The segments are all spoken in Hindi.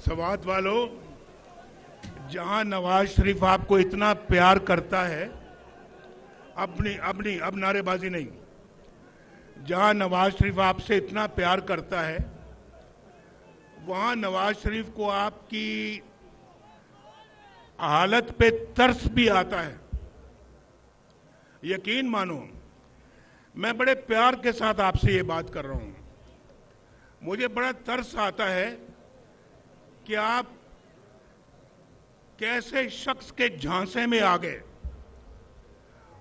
सवात वालों, जहां नवाज शरीफ आपको इतना प्यार करता है, अब नारेबाजी नहीं, जहां नवाज शरीफ आपसे इतना प्यार करता है वहां नवाज शरीफ को आपकी हालत पे तरस भी आता है। यकीन मानो, मैं बड़े प्यार के साथ आपसे ये बात कर रहा हूं। मुझे बड़ा तरस आता है कि आप कैसे शख्स के झांसे में आ गए,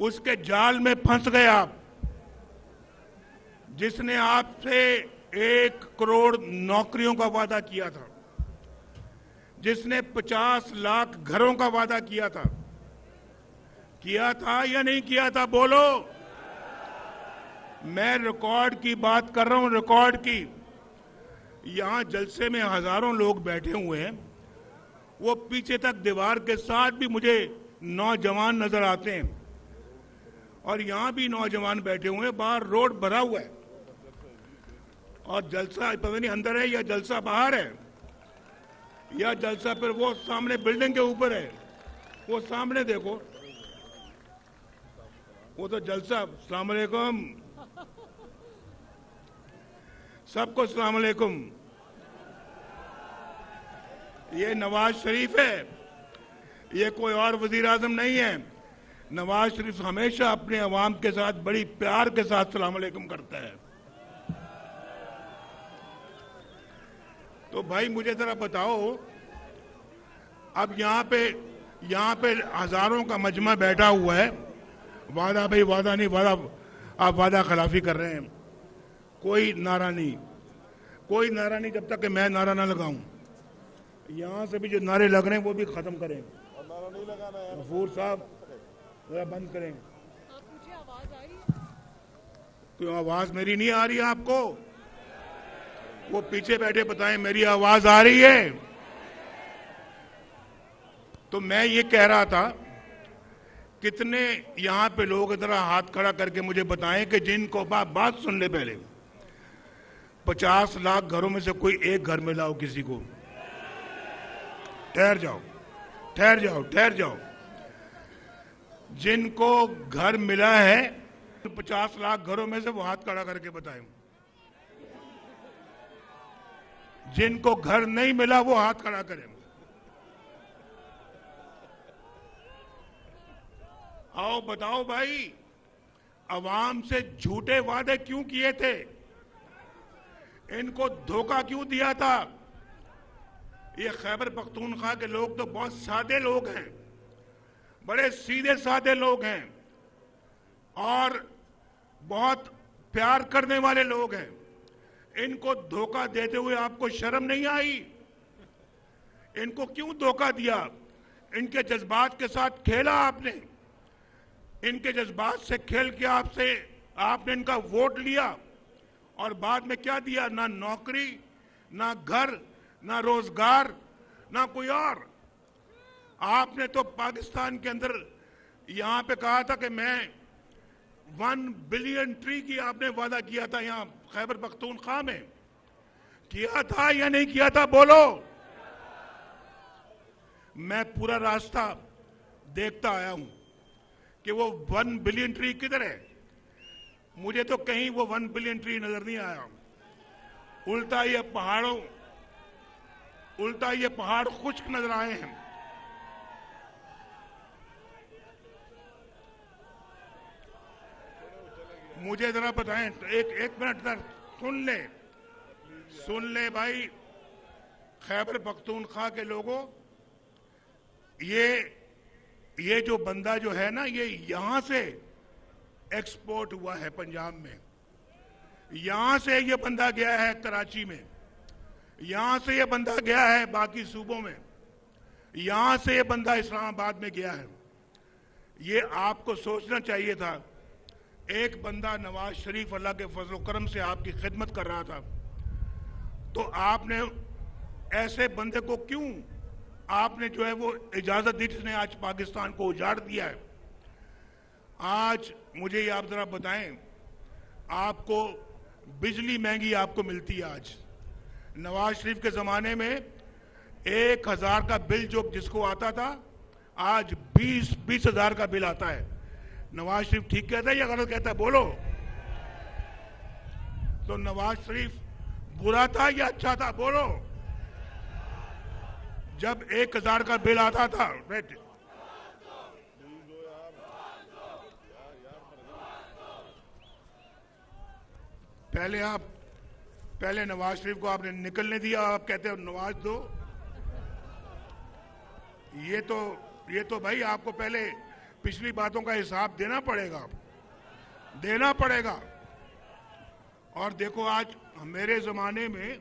उसके जाल में फंस गए आप, जिसने आपसे 1 करोड़ नौकरियों का वादा किया था, जिसने 50 लाख घरों का वादा किया था या नहीं किया था? बोलो। मैं रिकॉर्ड की बात कर रहा हूं, रिकॉर्ड की। यहां जलसे में हजारों लोग बैठे हुए हैं, वो पीछे तक दीवार के साथ भी मुझे नौजवान नजर आते हैं, और यहां भी नौजवान बैठे हुए हैं। बाहर रोड भरा हुआ है और जलसा पता नहीं अंदर है या जलसा बाहर है, या जलसा फिर वो सामने बिल्डिंग के ऊपर है। वो सामने देखो, वो तो जलसा। अस्सलाम वालेकुम सबको, अस्सलाम वालेकुम। ये नवाज शरीफ है, ये कोई और वजीर आजम नहीं है। नवाज शरीफ हमेशा अपने अवाम के साथ बड़ी प्यार के साथ सलाम वालेकुम करता है। तो भाई मुझे जरा बताओ, अब यहाँ पे हजारों का मजमा बैठा हुआ है। वादा भाई, वादा नहीं, वादा आप वादा खिलाफी कर रहे हैं। कोई नारा नहीं जब तक कि मैं नारा ना लगाऊं। यहां से भी जो नारे लग रहे हैं वो भी खत्म करें। और नारा नहीं लगाना है गफूर साहब, जरा बंद करें। मुझे आवाज आ रही है? क्यों आवाज मेरी नहीं आ रही है आपको? वो पीछे बैठे बताएं मेरी आवाज आ रही है। तो मैं ये कह रहा था, कितने यहां पे लोग इधर हाथ खड़ा करके मुझे बताएं कि जिनको बात सुन ले पहले, 50 लाख घरों में से कोई एक घर में लाओ किसी को। ठहर जाओ। जिनको घर मिला है 50 लाख घरों में से वो हाथ खड़ा करके बताएं। जिनको घर नहीं मिला वो हाथ खड़ा करें। आओ बताओ भाई, अवाम से झूठे वादे क्यों किए थे? इनको धोखा क्यों दिया था? ये खैबर पख्तूनख्वा के लोग तो बहुत सादे लोग हैं, बड़े सीधे सादे लोग हैं और बहुत प्यार करने वाले लोग हैं। इनको धोखा देते हुए आपको शर्म नहीं आई? इनको क्यों धोखा दिया? इनके जज्बात के साथ खेला आपने। इनके जज्बात से खेल के आपने इनका वोट लिया और बाद में क्या दिया? ना नौकरी, ना घर, ना रोजगार, ना कोई और। आपने तो पाकिस्तान के अंदर यहां पे कहा था कि मैं 1 बिलियन ट्री की आपने वादा किया था। यहां खैबर पख्तूनख्वा में किया था या नहीं किया था? बोलो। मैं पूरा रास्ता देखता आया हूं कि वो 1 बिलियन ट्री किधर है। मुझे तो कहीं वो 1 बिलियन ट्री नजर नहीं आया। उल्टा ये पहाड़ खुश्क नजर आए हैं। मुझे जरा बताएं, एक मिनट सुन ले भाई। खैबर पख्तूनख्वा के लोगों, ये जो बंदा जो है ना, ये यहां से एक्सपोर्ट हुआ है पंजाब में, यहां से ये बंदा गया है कराची में, यहां से ये बंदा गया है बाकी सूबों में, यहां से ये बंदा इस्लामाबाद में गया है। ये आपको सोचना चाहिए था। एक बंदा नवाज शरीफ अल्लाह के फजल करम से आपकी खिदमत कर रहा था, तो आपने ऐसे बंदे को क्यों आपने जो है वो इजाजत दी, जिसने आज पाकिस्तान को उजाड़ दिया है। आज मुझे ये आप जरा बताएं, आपको बिजली महंगी आपको मिलती है। आज नवाज शरीफ के जमाने में 1,000 का बिल जो जिसको आता था आज 20 हजार का बिल आता है। नवाज शरीफ ठीक कहता है या गलत कहता है? बोलो। तो नवाज शरीफ बुरा था या अच्छा था? बोलो। जब 1,000 का बिल आता था, पहले नवाज शरीफ को आपने निकलने दिया, आप कहते हो नवाज दो। ये तो भाई आपको पहले पिछली बातों का हिसाब देना पड़ेगा। और देखो आज मेरे जमाने में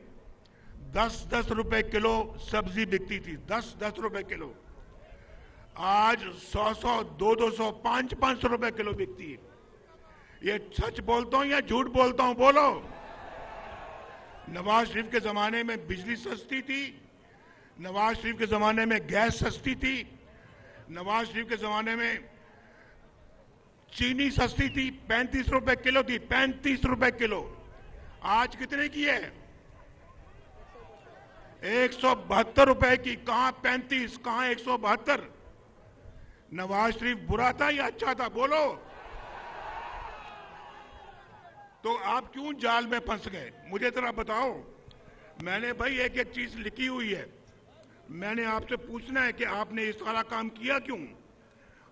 10-10 रुपए किलो सब्जी बिकती थी, 10-10 रुपए किलो। आज 100-100, 200-200, 500-500 रुपए किलो बिकती है। ये सच बोलता हूं या झूठ बोलता हूं? बोलो। नवाज शरीफ के जमाने में बिजली सस्ती थी, नवाज शरीफ के जमाने में गैस सस्ती थी, नवाज शरीफ के जमाने में चीनी सस्ती थी, 35 रुपए किलो थी, 35 रुपए किलो। आज कितने की है? 172 रुपए की। कहां 35, कहां 172? नवाज शरीफ बुरा था या अच्छा था? बोलो। तो आप क्यों जाल में फंस गए? मुझे जरा बताओ। मैंने भाई एक एक चीज लिखी हुई है, मैंने आपसे पूछना है कि आपने ये सारा काम किया क्यों?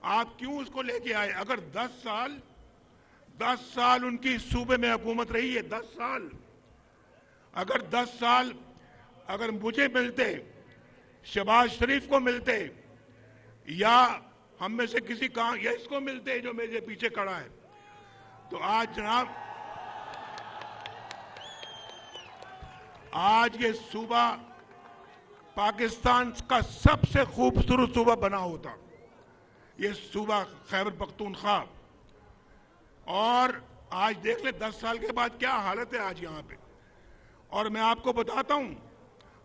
आप क्यों उसको लेके आए? अगर 10 साल उनकी सूबे में हुकूमत रही है, 10 साल, अगर 10 साल अगर मुझे मिलते, शहबाज शरीफ को मिलते, या हम में से किसी का या इसको मिलते जो मेरे पीछे खड़ा है, तो आज जनाब, आज ये सूबा पाकिस्तान का सबसे खूबसूरत सूबा बना होता, ये सूबा खैबर पख्तूनख्वा। और आज देख ले 10 साल के बाद क्या हालत है आज यहाँ पे। और मैं आपको बताता हूं,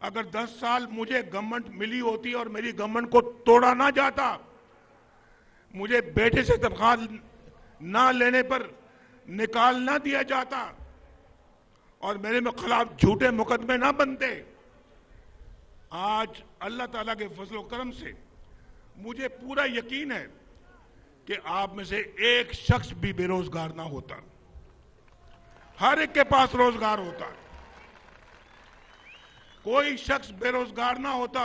अगर 10 साल मुझे गवर्नमेंट मिली होती और मेरी गवर्नमेंट को तोड़ा ना जाता, मुझे बेटे से तनख्वाह ना लेने पर निकाल ना दिया जाता और मेरे में खिलाफ झूठे मुकदमे ना बनते, आज अल्लाह ताला के फजल करम से मुझे पूरा यकीन है कि आप में से एक शख्स भी बेरोजगार ना होता, हर एक के पास रोजगार होता, कोई शख्स बेरोजगार ना होता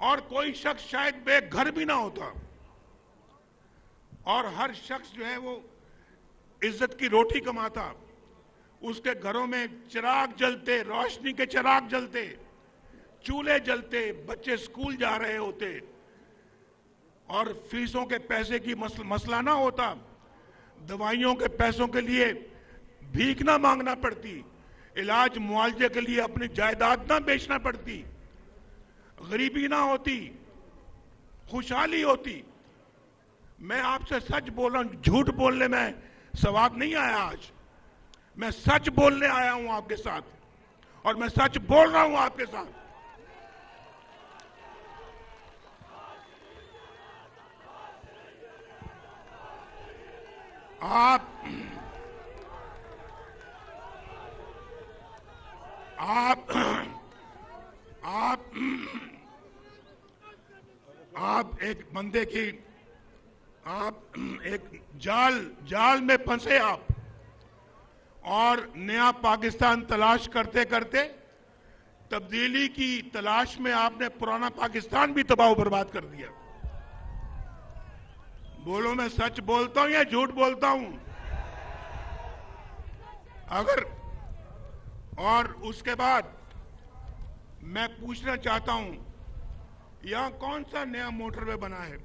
और कोई शख्स शायद बेघर भी ना होता, और हर शख्स जो है वो इज्जत की रोटी कमाता, उसके घरों में चिराग जलते, रोशनी के चिराग जलते, चूल्हे जलते, बच्चे स्कूल जा रहे होते और फीसों के पैसे की मसला ना होता, दवाइयों के पैसों के लिए भीख ना मांगना पड़ती, इलाज मुआवजे के लिए अपनी जायदाद ना बेचना पड़ती, गरीबी ना होती, खुशहाली होती। मैं आपसे सच बोल रहा हूं, झूठ बोलने में सवाब नहीं आया आज, मैं सच बोलने आया हूं आपके साथ और मैं सच बोल रहा हूं आपके साथ। आप एक बंदे की, आप एक जाल में फंसे आप, और नया पाकिस्तान तलाश करते करते तब्दीली की तलाश में आपने पुराना पाकिस्तान भी तबाह बर्बाद कर दिया। बोलो, मैं सच बोलता हूं या झूठ बोलता हूं? अगर, और उसके बाद मैं पूछना चाहता हूं, यहां कौन सा नया मोटरवे बना है?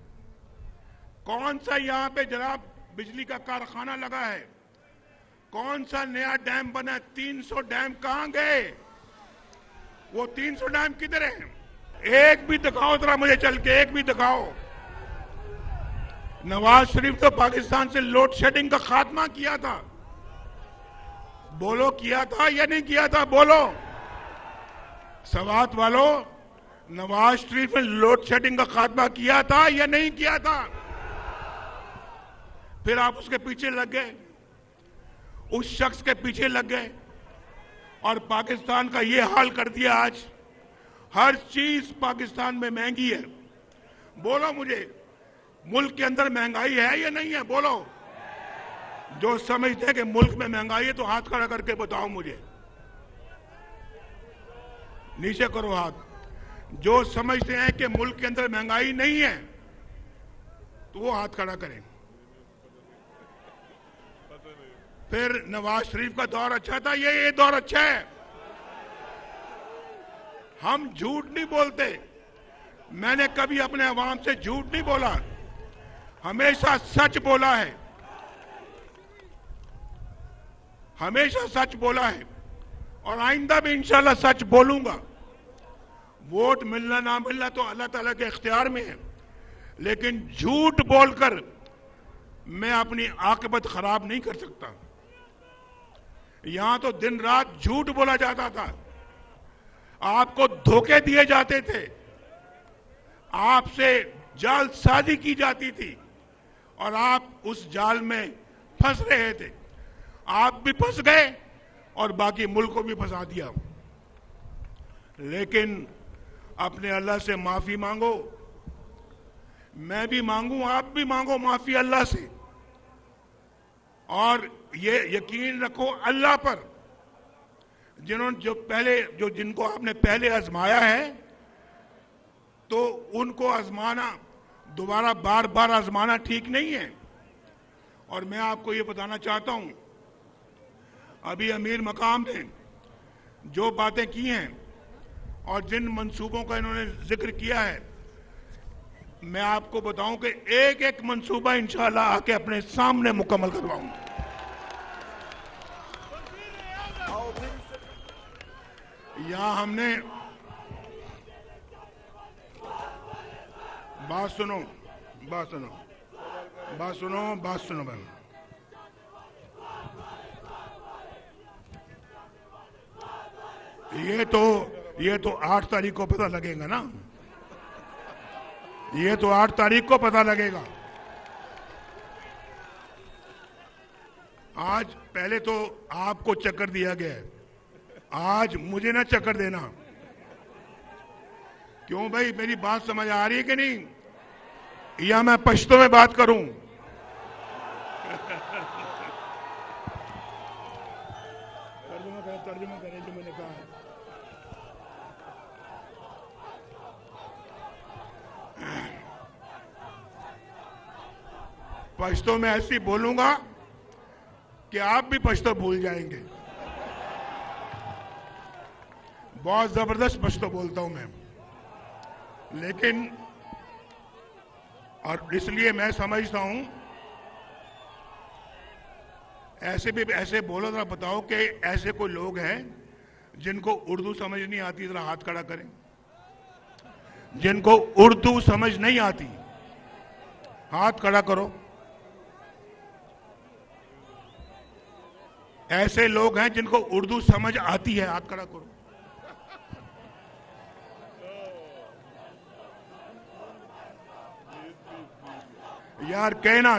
कौन सा यहां पे जनाब बिजली का कारखाना लगा है? कौन सा नया डैम बना? 300 डैम कहां गए? वो 300 डैम किधर है? एक भी दिखाओ जरा मुझे, चल के एक भी दिखाओ। नवाज शरीफ तो पाकिस्तान से लोड शेडिंग का खात्मा किया था, बोलो किया था या नहीं किया था? बोलो सवात वालों, नवाज शरीफ ने लोड शेडिंग का खात्मा किया था या नहीं किया था? फिर आप उसके पीछे लग गए, उस शख्स के पीछे लग गए और पाकिस्तान का ये हाल कर दिया आज। हर चीज पाकिस्तान में महंगी है। बोलो मुझे, मुल्क के अंदर महंगाई है या नहीं है? बोलो। जो समझते हैं कि मुल्क में महंगाई है तो हाथ खड़ा करके बताओ मुझे। नीचे करो हाथ। जो समझते हैं कि मुल्क के अंदर महंगाई नहीं है तो वो हाथ खड़ा करें। फिर नवाज शरीफ का दौर अच्छा था, ये दौर अच्छा है। हम झूठ नहीं बोलते। मैंने कभी अपने अवाम से झूठ नहीं बोला, हमेशा सच बोला है, हमेशा सच बोला है और आइंदा भी इंशाल्लाह सच बोलूंगा। वोट मिलना ना मिलना तो अल्लाह ताला के इख्तियार में है, लेकिन झूठ बोलकर मैं अपनी आकबत खराब नहीं कर सकता। यहां तो दिन रात झूठ बोला जाता था, आपको धोखे दिए जाते थे, आपसे जालसाजी की जाती थी और आप उस जाल में फंस रहे थे। आप भी फंस गए और बाकी मुल्क को भी फंसा दिया। लेकिन अपने अल्लाह से माफी मांगो, मैं भी मांगू, आप भी मांगो माफी अल्लाह से, और ये यकीन रखो अल्लाह पर, जिनको आपने पहले आजमाया है तो उनको आजमाना, दोबारा बार बार आजमाना ठीक नहीं है। और मैं आपको ये बताना चाहता हूं, अभी अमीर मकाम ने जो बातें की हैं और जिन मंसूबों का इन्होंने जिक्र किया है, मैं आपको बताऊं कि एक एक मंसूबा इंशाल्लाह आके अपने सामने मुकम्मल करवाऊंगा। यहां हमने बात सुनो भाई, ये तो 8 तारीख को पता लगेगा ना, ये तो 8 तारीख को पता लगेगा। आज पहले तो आपको चक्कर दिया गया है, आज मुझे ना चक्कर देना। क्यों भाई, मेरी बात समझ आ रही है कि नहीं, या मैं पश्तो में बात करूं? तर्जुमा करें जो मैंने कहा। पश्तो में ऐसी बोलूंगा कि आप भी पश्तो भूल जाएंगे। बहुत जबरदस्त पश्तो बोलता हूं मैं, लेकिन और इसलिए मैं समझता हूं ऐसे बोलो, जरा बताओ कि ऐसे कोई लोग हैं जिनको उर्दू समझ नहीं आती, जरा हाथ खड़ा करें। जिनको उर्दू समझ नहीं आती हाथ खड़ा करो। ऐसे लोग हैं जिनको उर्दू समझ आती है, हाथ खड़ा करो। यार कहना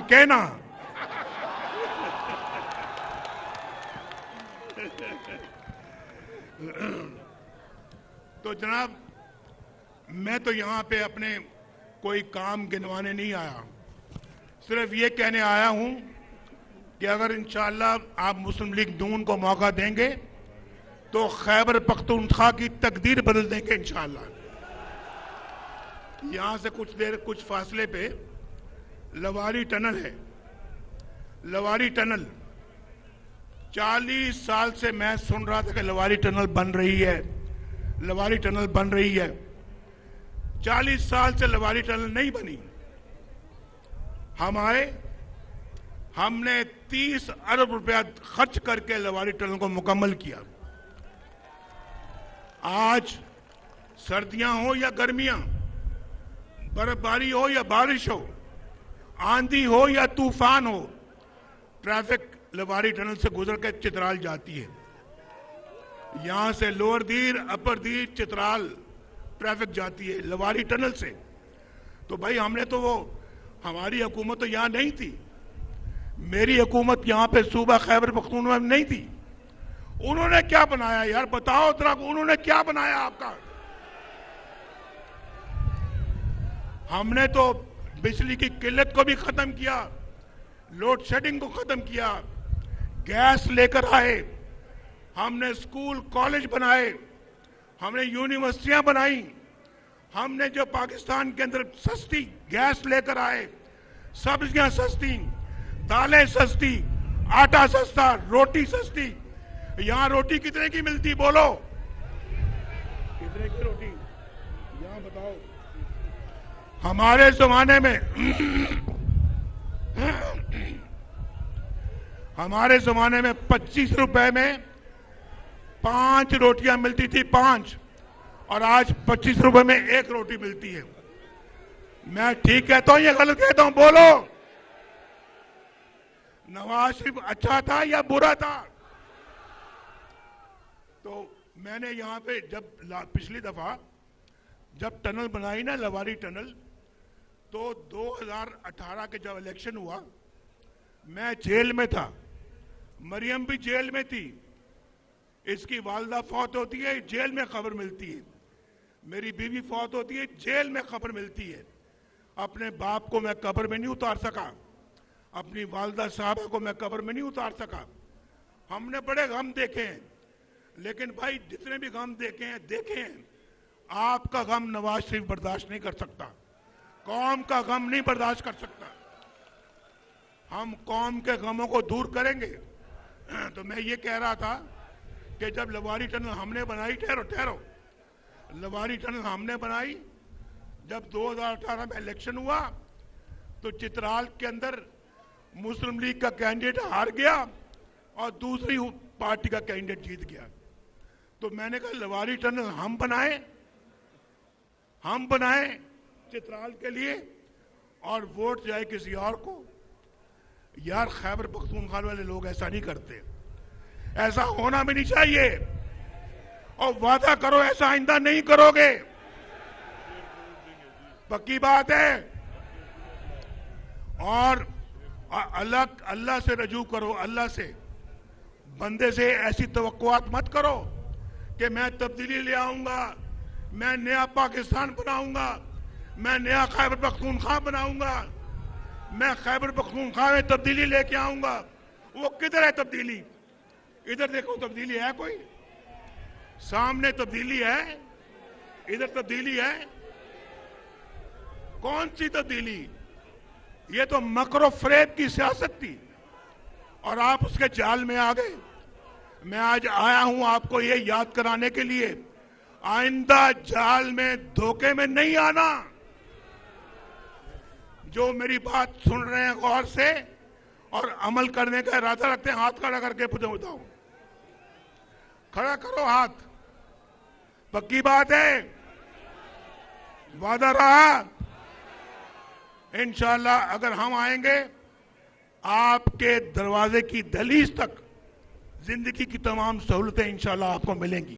तो जनाब, मैं तो यहां पे अपने कोई काम गिनवाने नहीं आया, सिर्फ ये कहने आया हूं कि अगर इंशाअल्लाह आप मुस्लिम लीग नून को मौका देंगे तो खैबर पख्तूनख्वा की तकदीर बदल देंगे इंशाअल्लाह। यहां से कुछ फासले पे लवारी टनल है। लवारी टनल 40 साल से मैं सुन रहा था कि लवारी टनल बन रही है, लवारी टनल बन रही है। 40 साल से लवारी टनल नहीं बनी। हम आए, हमने 30 अरब रुपया खर्च करके लवारी टनल को मुकम्मल किया। आज सर्दियां हो या गर्मियां, बर्फबारी हो या बारिश हो, आंधी हो या तूफान हो, ट्रैफिक लवारी टनल से गुजर कर चित्राल जाती है। यहां से लोअर दीर, अपर दीर, चित्राल ट्रैफिक जाती है लवारी टनल से। तो भाई हमने तो हमारी हुकूमत तो यहां नहीं थी, मेरी हुकूमत यहां पे सूबा खैबर पख्तूनख्वा में नहीं थी। उन्होंने क्या बनाया यार, बताओ जरा, उन्होंने क्या बनाया आपका? हमने तो बिजली की किल्लत को भी खत्म किया, लोड शेडिंग को खत्म किया, गैस लेकर आए, हमने स्कूल कॉलेज बनाए, हमने यूनिवर्सिटियां बनाई, हमने जो पाकिस्तान के अंदर सस्ती गैस लेकर आए, सब्जियां सस्ती, दालें सस्ती, आटा सस्ता, रोटी सस्ती। यहां रोटी कितने की मिलती बोलो? कितने की रोटी यहां बताओ? हमारे जमाने में हमारे जमाने में 25 रुपए में 5 रोटियां मिलती थी, 5, और आज 25 रुपए में 1 रोटी मिलती है। मैं ठीक कहता हूं या गलत कहता हूं बोलो? नवाज शरीफ अच्छा था या बुरा था? तो मैंने यहां पे जब पिछली दफा जब टनल बनाई ना, लवारी टनल, तो 2018 के जब इलेक्शन हुआ मैं जेल में था, मरियम भी जेल में थी, इसकी वालदा फौत होती है जेल में खबर मिलती है, मेरी बीवी फौत होती है जेल में खबर मिलती है। अपने बाप को मैं कब्र में नहीं उतार सका, अपनी वालदा साहबा को मैं कब्र में नहीं उतार सका। हमने बड़े गम देखे हैं, लेकिन भाई जितने भी गम देखे हैं, आपका गम नवाज शरीफ बर्दाश्त नहीं कर सकता, कौम का गम नहीं बर्दाश्त कर सकता। हम कौम के गमों को दूर करेंगे। तो मैं ये कह रहा था कि जब लवारी टनल हमने बनाई, ठहरो, लवारी टनल हमने बनाई, जब 2018 में इलेक्शन हुआ तो चित्राल के अंदर मुस्लिम लीग का कैंडिडेट हार गया और दूसरी पार्टी का कैंडिडेट जीत गया। तो मैंने कहा लवारी टनल हम बनाए चित्राल के लिए और वोट जाए किसी और को। यार खैबर पख्तूनख्वा वाले लोग ऐसा नहीं करते, ऐसा होना भी नहीं चाहिए, और वादा करो ऐसा आइंदा नहीं करोगे, पक्की बात है। और अल्लाह से रजू करो, अल्लाह से, बंदे से ऐसी तवक्कुआत मत करो कि मैं तब्दीली ले आऊंगा, मैं नया पाकिस्तान बनाऊंगा, मैं नया खैबर पख्तूनख्वा बनाऊंगा, मैं खैबर पख्तूनख्वा में तब्दीली लेके आऊंगा। वो किधर है तब्दीली? इधर देखो, तब्दीली है कोई? सामने तब्दीली है, इधर तब्दीली है? कौन सी तब्दीली? ये तो मकरो फरेब की सियासत थी और आप उसके जाल में आ गए। मैं आज आया हूं आपको ये याद कराने के लिए, आइंदा जाल में, धोखे में नहीं आना। जो मेरी बात सुन रहे हैं गौर से और अमल करने का इरादा रखते हैं, हाथ खड़ा करके बताओ, खड़ा करो हाथ। पक्की बात है? वादा रहा? इंशाल्लाह अगर हम आएंगे, आपके दरवाजे की दहलीज तक जिंदगी की तमाम सहूलतें इंशाल्लाह आपको मिलेंगी।